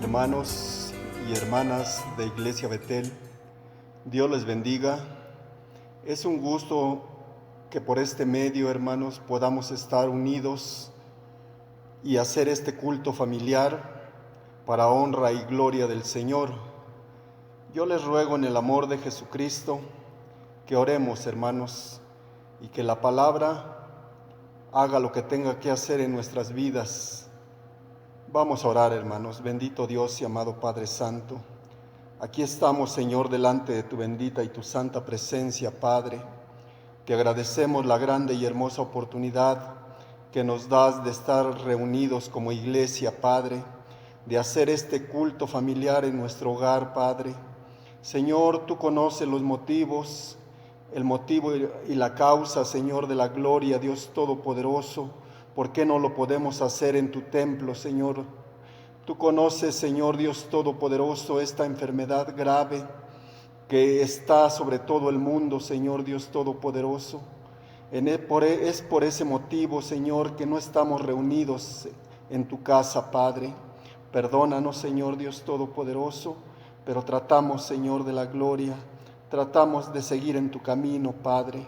Hermanos y hermanas de Iglesia Betel, Dios les bendiga. Es un gusto que por este medio, hermanos, podamos estar unidos y hacer este culto familiar para honra y gloria del Señor. Yo les ruego en el amor de Jesucristo que oremos, hermanos, y que la palabra haga lo que tenga que hacer en nuestras vidas. Vamos a orar, hermanos. Bendito Dios y amado Padre Santo, aquí estamos, Señor, delante de tu bendita y tu santa presencia, Padre. Te agradecemos la grande y hermosa oportunidad que nos das de estar reunidos como iglesia, Padre, de hacer este culto familiar en nuestro hogar, Padre. Señor, tú conoces los motivos, el motivo y la causa, Señor, de la gloria, Dios Todopoderoso. ¿Por qué no lo podemos hacer en tu templo, Señor? Tú conoces, Señor Dios Todopoderoso, esta enfermedad grave que está sobre todo el mundo, Señor Dios Todopoderoso. Es por ese motivo, Señor, que no estamos reunidos en tu casa, Padre. Perdónanos, Señor Dios Todopoderoso, pero tratamos, Señor, de la gloria, tratamos de seguir en tu camino, Padre.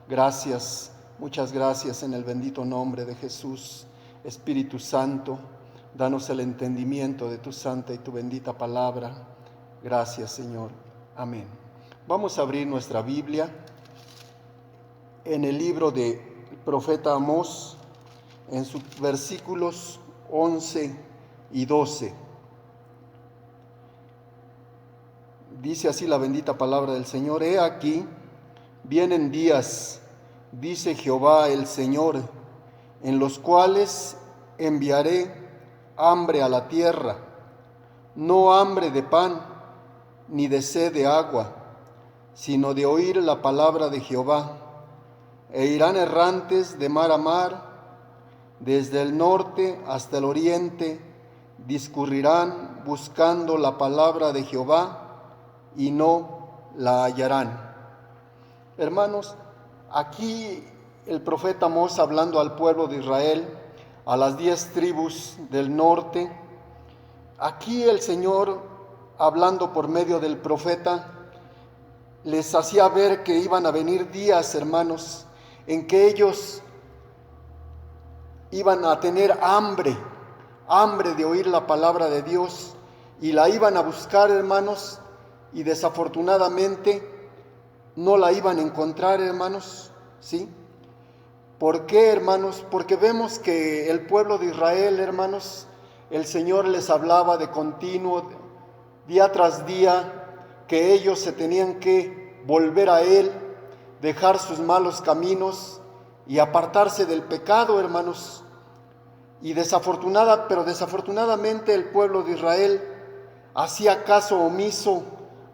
Gracias, muchas gracias en el bendito nombre de Jesús. Espíritu Santo, danos el entendimiento de tu santa y tu bendita palabra. Gracias, Señor. Amén. Vamos a abrir nuestra Biblia en el libro del profeta Amós, en sus versículos 11 y 12. Dice así la bendita palabra del Señor: He aquí, vienen días, dice Jehová el Señor, en los cuales enviaré hambre a la tierra, no hambre de pan, ni de sed de agua, sino de oír la palabra de Jehová. E irán errantes de mar a mar, desde el norte hasta el oriente, discurrirán buscando la palabra de Jehová, y no la hallarán. Hermanos, aquí el profeta Amós, hablando al pueblo de Israel, a las 10 tribus del norte, aquí el Señor, hablando por medio del profeta, les hacía ver que iban a venir días, hermanos, en que ellos iban a tener hambre de oír la palabra de Dios, y la iban a buscar, hermanos, y desafortunadamente no la iban a encontrar, hermanos, ¿sí? ¿Por qué, hermanos? Porque vemos que el pueblo de Israel, hermanos, el Señor les hablaba de continuo, día tras día, que ellos se tenían que volver a Él, dejar sus malos caminos y apartarse del pecado, hermanos. Y desafortunadamente el pueblo de Israel hacía caso omiso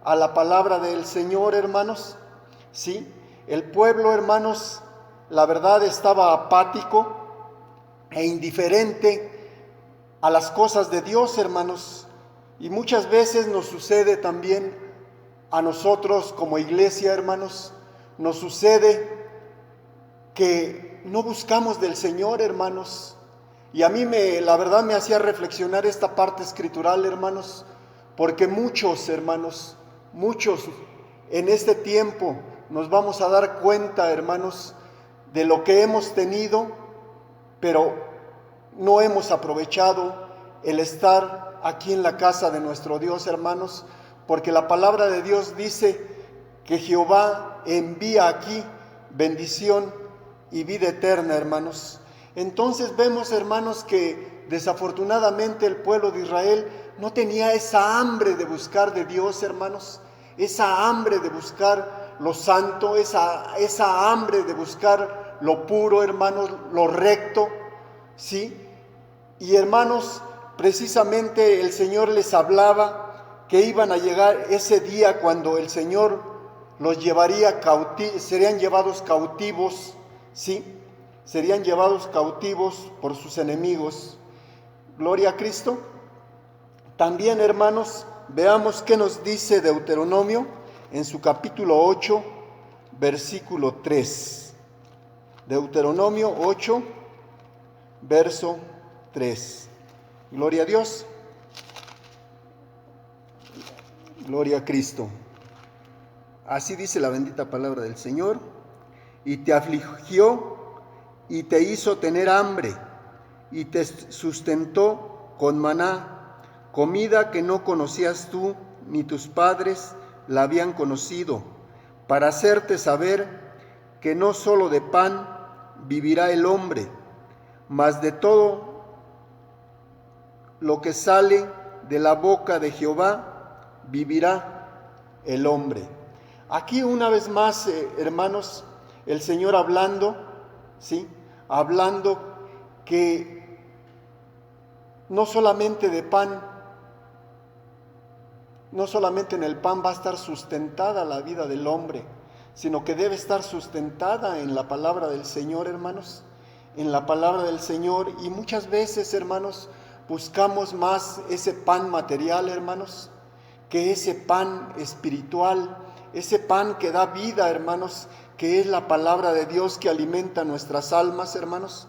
a la palabra del Señor, hermanos. Sí, el pueblo, hermanos, la verdad estaba apático e indiferente a las cosas de Dios, hermanos. Y muchas veces nos sucede también a nosotros como iglesia, hermanos, nos sucede que no buscamos del Señor, hermanos. Y a mí la verdad me hacía reflexionar esta parte escritural, hermanos, porque muchos, hermanos, muchos en este tiempo nos vamos a dar cuenta, hermanos, de lo que hemos tenido, pero no hemos aprovechado el estar aquí en la casa de nuestro Dios, hermanos, porque la palabra de Dios dice que Jehová envía aquí bendición y vida eterna, hermanos. Entonces vemos, hermanos, que desafortunadamente el pueblo de Israel no tenía esa hambre de buscar de Dios, hermanos, esa hambre de buscar lo santo, esa hambre de buscar lo puro, hermanos, lo recto, ¿sí? Y hermanos, precisamente el Señor les hablaba que iban a llegar ese día cuando el Señor los llevaría serían llevados cautivos, ¿sí? Serían llevados cautivos por sus enemigos. Gloria a Cristo. También, hermanos, veamos qué nos dice Deuteronomio en su capítulo 8, versículo 3. Deuteronomio 8, verso 3. Gloria a Dios. Gloria a Cristo. Así dice la bendita palabra del Señor. Y te afligió y te hizo tener hambre y te sustentó con maná, comida que no conocías tú ni tus padres la habían conocido, para hacerte saber que no solo de pan vivirá el hombre, mas de todo lo que sale de la boca de Jehová vivirá el hombre. Aquí una vez más, hermanos, el Señor hablando, ¿sí? Hablando que no solamente de pan, no solamente en el pan va a estar sustentada la vida del hombre, sino que debe estar sustentada en la palabra del Señor, hermanos, en la palabra del Señor. Y muchas veces, hermanos, buscamos más ese pan material, hermanos, que ese pan espiritual, ese pan que da vida, hermanos, que es la palabra de Dios que alimenta nuestras almas, hermanos,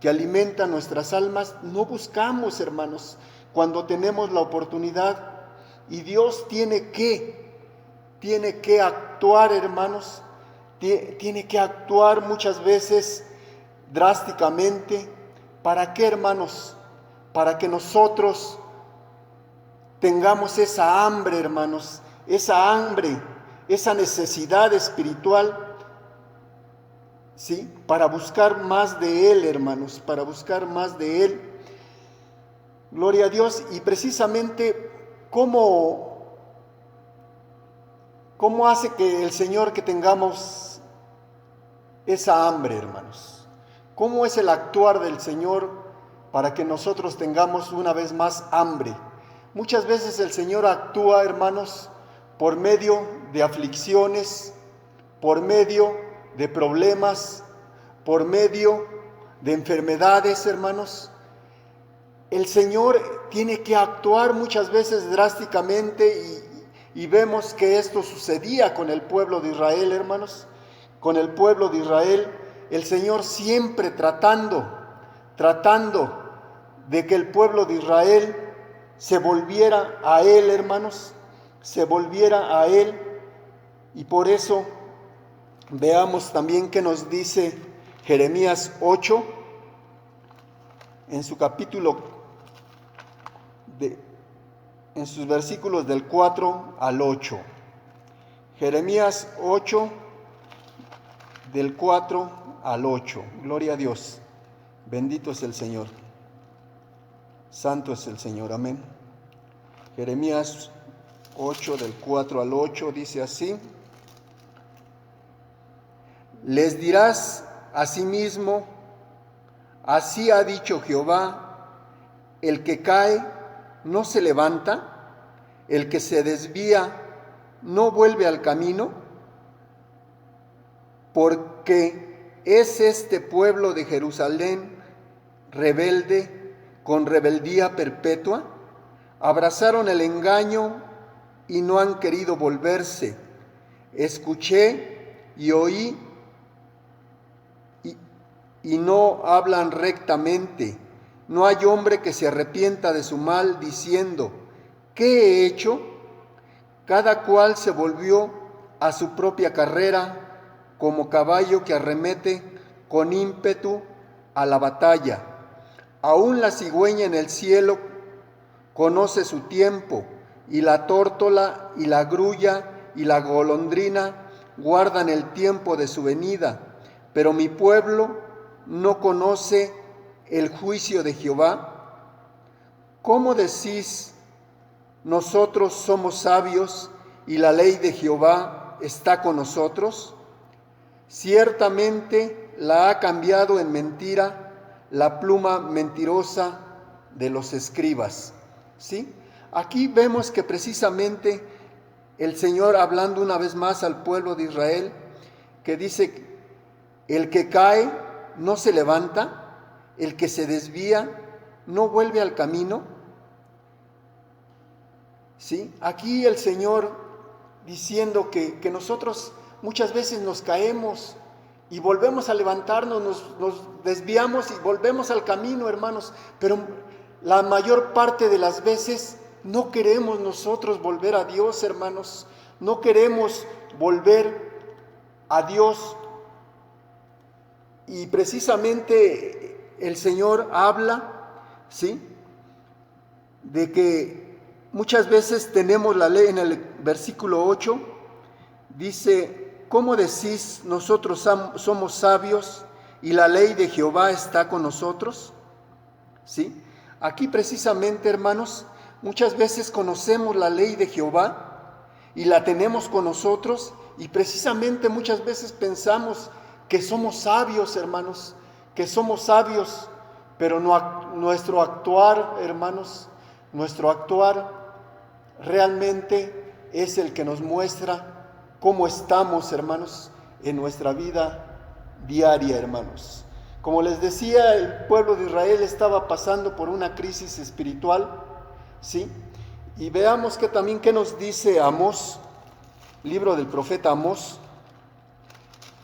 que alimenta nuestras almas. No buscamos, hermanos, cuando tenemos la oportunidad, y Dios tiene que actuar, hermanos, tiene que actuar muchas veces drásticamente. ¿Para qué, hermanos? Para que nosotros tengamos esa hambre, hermanos, esa hambre, esa necesidad espiritual, ¿sí? Para buscar más de Él, hermanos, para buscar más de Él. Gloria a Dios. Y precisamente, ¿cómo hace que el Señor que tengamos esa hambre, hermanos? ¿Cómo es el actuar del Señor para que nosotros tengamos una vez más hambre? Muchas veces el Señor actúa, hermanos, por medio de aflicciones, por medio de problemas, por medio de enfermedades, hermanos. El Señor tiene que actuar muchas veces drásticamente y vemos que esto sucedía con el pueblo de Israel, hermanos. Con el pueblo de Israel, el Señor siempre tratando de que el pueblo de Israel se volviera a Él, hermanos, se volviera a Él. Y por eso veamos también qué nos dice Jeremías 8, en su capítulo, en sus versículos del 4 al 8. Jeremías 8, del 4 al 8. Gloria a Dios. Bendito es el Señor. Santo es el Señor. Amén. Jeremías 8, del 4 al 8, dice así: Les dirás asimismo, así ha dicho Jehová, el que cae no se levanta, el que se desvía no vuelve al camino, porque es este pueblo de Jerusalén rebelde, con rebeldía perpetua. Abrazaron el engaño y no han querido volverse. Escuché y oí y no hablan rectamente. No hay hombre que se arrepienta de su mal, diciendo: ¿qué he hecho? Cada cual se volvió a su propia carrera, como caballo que arremete con ímpetu a la batalla. Aún la cigüeña en el cielo conoce su tiempo, y la tórtola y la grulla y la golondrina guardan el tiempo de su venida. Pero mi pueblo no conoce el juicio de Jehová. ¿Cómo decís, nosotros somos sabios y la ley de Jehová está con nosotros? Ciertamente la ha cambiado en mentira la pluma mentirosa de los escribas. ¿Sí? Aquí vemos que precisamente el Señor, hablando una vez más al pueblo de Israel, que dice: el que cae no se levanta, el que se desvía no vuelve al camino. ¿Sí? Aquí el Señor diciendo que nosotros muchas veces nos caemos y volvemos a levantarnos, nos desviamos y volvemos al camino, hermanos, pero la mayor parte de las veces no queremos nosotros volver a Dios, hermanos. No queremos volver a Dios. Y precisamente el Señor habla, ¿sí?, de que muchas veces tenemos la ley. En el versículo 8 dice: ¿cómo decís nosotros somos sabios y la ley de Jehová está con nosotros? ¿Sí? Aquí precisamente, hermanos, muchas veces conocemos la ley de Jehová y la tenemos con nosotros, y precisamente muchas veces pensamos que somos sabios, hermanos, que somos sabios, pero nuestro actuar, hermanos, nuestro actuar realmente es el que nos muestra cómo estamos, hermanos, en nuestra vida diaria, hermanos. Como les decía, el pueblo de Israel estaba pasando por una crisis espiritual, ¿sí? Y veamos que también qué nos dice Amós, libro del profeta Amós,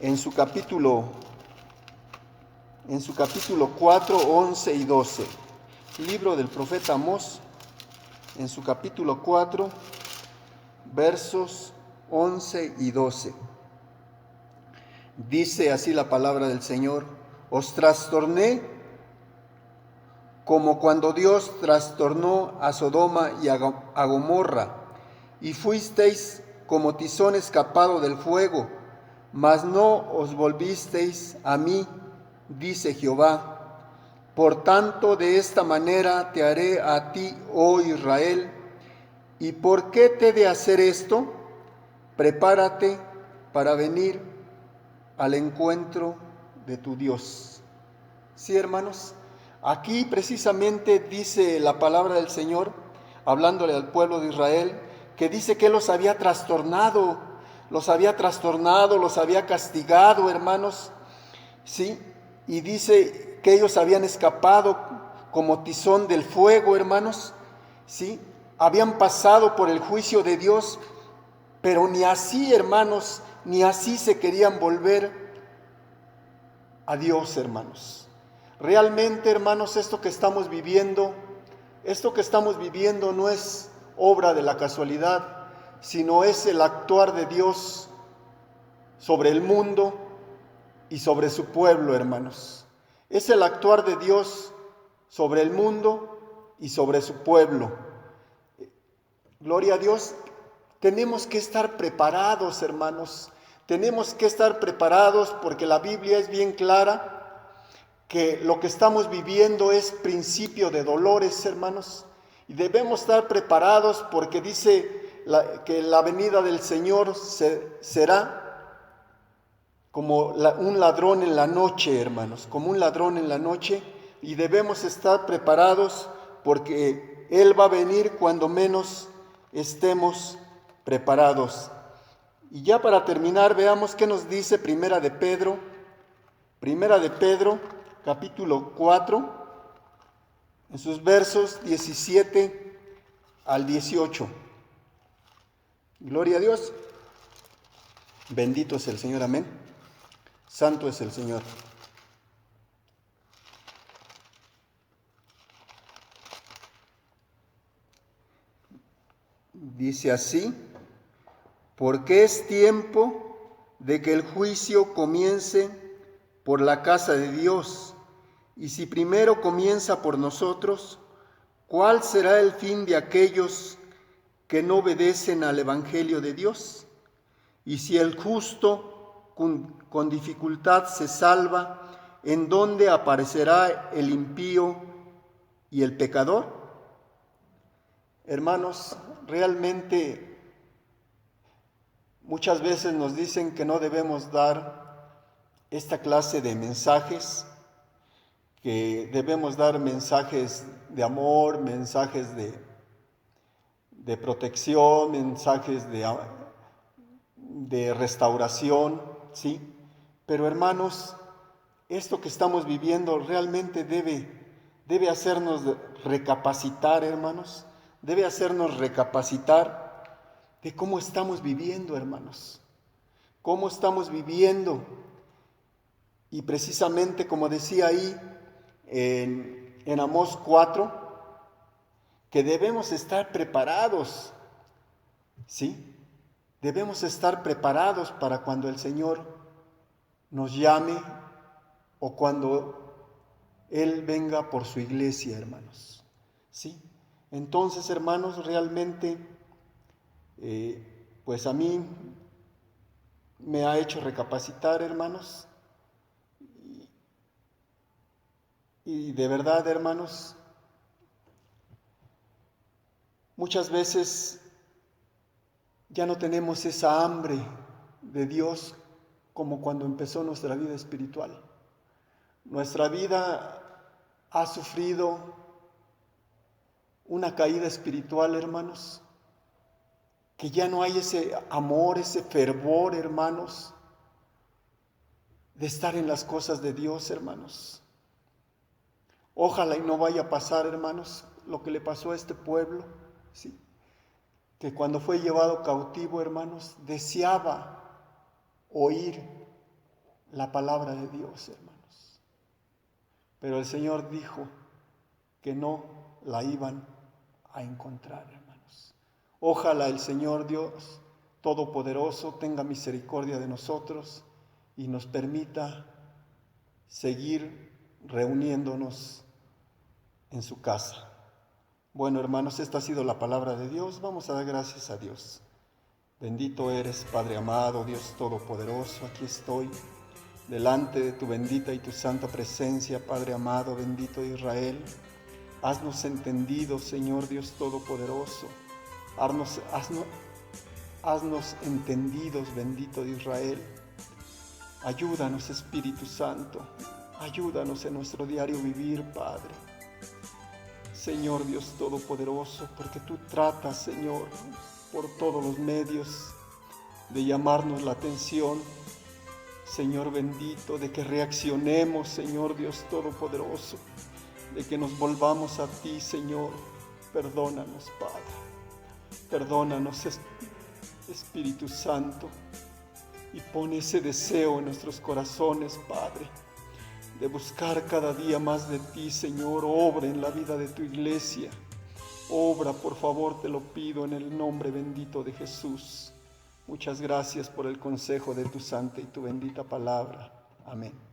en su capítulo 4, 11 y 12. Libro del profeta Amós, en su capítulo 4, versos 11 y 12. Dice así la palabra del Señor: os trastorné como cuando Dios trastornó a Sodoma y a Gomorra, y fuisteis como tizón escapado del fuego, mas no os volvisteis a mí, dice Jehová. Por tanto, de esta manera te haré a ti, oh Israel. ¿Y por qué te he de hacer esto? Prepárate para venir al encuentro de tu Dios. Sí, hermanos, aquí precisamente dice la palabra del Señor, hablándole al pueblo de Israel, que dice que los había trastornado, los había castigado, hermanos, ¿sí? Y dice que ellos habían escapado como tizón del fuego, hermanos, ¿sí? Habían pasado por el juicio de Dios, pero ni así, hermanos, ni así se querían volver a Dios, hermanos. Realmente, hermanos, esto que estamos viviendo no es obra de la casualidad, sino es el actuar de Dios sobre el mundo y sobre su pueblo, hermanos. Es el actuar de Dios sobre el mundo y sobre su pueblo. Gloria a Dios. Tenemos que estar preparados, hermanos. Tenemos que estar preparados porque la Biblia es bien clara que lo que estamos viviendo es principio de dolores, hermanos. Y debemos estar preparados porque dice que la venida del Señor será como un ladrón en la noche, hermanos, como un ladrón en la noche, y debemos estar preparados porque Él va a venir cuando menos estemos preparados. Y ya para terminar, veamos qué nos dice Primera de Pedro, capítulo 4, en sus versos 17 al 18. Gloria a Dios. Bendito es el Señor, amén. Santo es el Señor. Dice así: porque es tiempo de que el juicio comience por la casa de Dios, y si primero comienza por nosotros, ¿cuál será el fin de aquellos que no obedecen al Evangelio de Dios? Y si el justo con dificultad se salva, ¿en dónde aparecerá el impío y el pecador? Hermanos, realmente muchas veces nos dicen que no debemos dar esta clase de mensajes, que debemos dar mensajes de amor, mensajes de protección, mensajes de restauración, ¿sí? Pero hermanos, esto que estamos viviendo realmente debe hacernos recapacitar, hermanos, debe hacernos recapacitar de cómo estamos viviendo, hermanos, cómo estamos viviendo. Y precisamente como decía ahí en Amós 4, que debemos estar preparados, ¿sí? Debemos estar preparados para cuando el Señor nos llame o cuando Él venga por su iglesia, hermanos, ¿sí? Entonces, hermanos, realmente, pues a mí me ha hecho recapacitar, hermanos, y de verdad, hermanos, muchas veces ya no tenemos esa hambre de Dios como cuando empezó nuestra vida espiritual. Nuestra vida ha sufrido una caída espiritual, hermanos, que ya no hay ese amor, ese fervor, hermanos, de estar en las cosas de Dios, hermanos. Ojalá y no vaya a pasar, hermanos, lo que le pasó a este pueblo, ¿sí? Que cuando fue llevado cautivo, hermanos, deseaba oír la palabra de Dios, hermanos. Pero el Señor dijo que no la iban a encontrar, hermanos. Ojalá el Señor Dios Todopoderoso tenga misericordia de nosotros y nos permita seguir reuniéndonos en su casa. Bueno, hermanos, esta ha sido la palabra de Dios. Vamos a dar gracias a Dios. Bendito eres, Padre amado, Dios Todopoderoso. Aquí estoy, delante de tu bendita y tu santa presencia, Padre amado, bendito Israel. Haznos entendidos, Señor Dios Todopoderoso. Haznos entendidos, bendito de Israel. Ayúdanos, Espíritu Santo. Ayúdanos en nuestro diario vivir, Padre. Señor Dios Todopoderoso, porque tú tratas, Señor, por todos los medios de llamarnos la atención, Señor bendito, de que reaccionemos, Señor Dios Todopoderoso, de que nos volvamos a ti, Señor. Perdónanos, Padre. Perdónanos, Espíritu Santo, y pon ese deseo en nuestros corazones, Padre, de buscar cada día más de ti, Señor. Obra en la vida de tu iglesia. Obra, por favor, te lo pido en el nombre bendito de Jesús. Muchas gracias por el consejo de tu santa y tu bendita palabra. Amén.